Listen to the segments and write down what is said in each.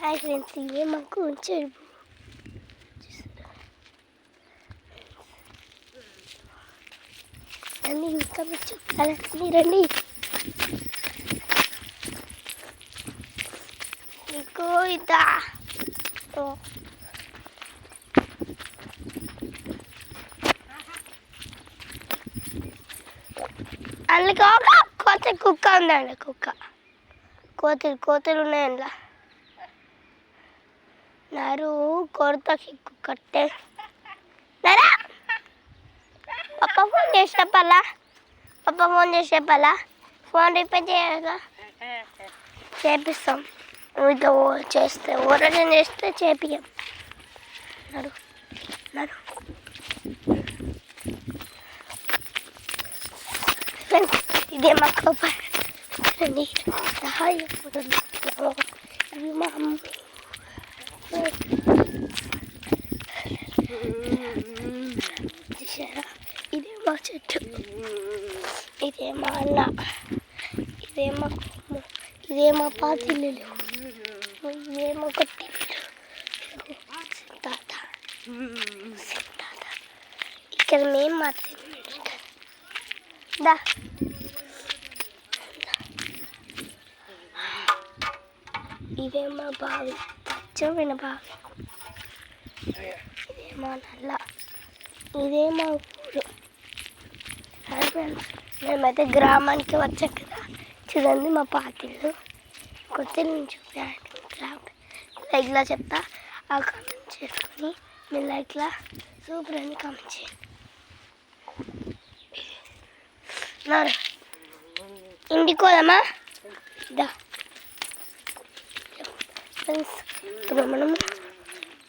Hi friends, ఇవే మాకు చెరుపు అన్నీ ఇంకా మీకు చెప్పాలని రండి. ఇంకో ఇదా అందులో ఒక కోత కుక్క ఉందండి. కోతలు ఉన్నాయి అందులో. నారు కొరతకి కుక్కట్టే నారా పప్ప ఫోన్ చేసి చెప్పాలా ఫోన్ రిపేర్ చేయాలిగా చేపిస్తాం. ఇట్లా చేస్తే ఓరజన్ చేస్తే చేపియం. నడు ఇదే మా కోపండి. ఇవి మా అమ్మ ఇదే మా చెట్టు, ఇదే మా అన్న, ఇదే మా పాతిల్లు, ఇదే మా కొట్టి తాత. ఇక్కడ మేము మాత్రమే దా. ఇదే మా బావి, పచ్చమైన బావి. ఇదే మా నల్ల, ఇదే మా ఊరు. మేమైతే గ్రామానికి వచ్చాం కదా. చూడండి మా పాతిళ్ళు. కొత్త నుంచి లైక్లా చెప్తా. ఆ కామెంట్ చేసుకొని మీ లైక్లా సూపర్ అని కామెంట్ చేయండి. ఇంటికి పోదామా? దా ఫ్రెండ్స్, ఇప్పుడు మనం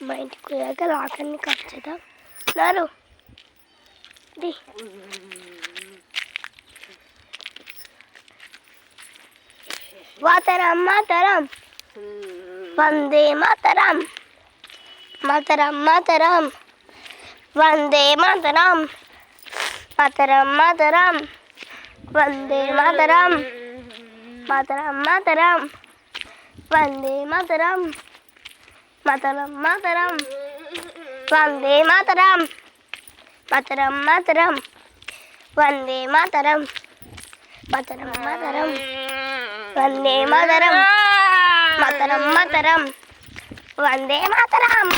మా ఇంటికి పోయాక లాకర్ని కట్ చేద్దాం. నారు ది మాతరం వందే మాతరం, వందే మాతరం, వందే మాతరం, వందే మాతరం, వందే మాతరం, వందే మాతరం, వందే మాతరం, వందే మాతరం, వందే మాతరం.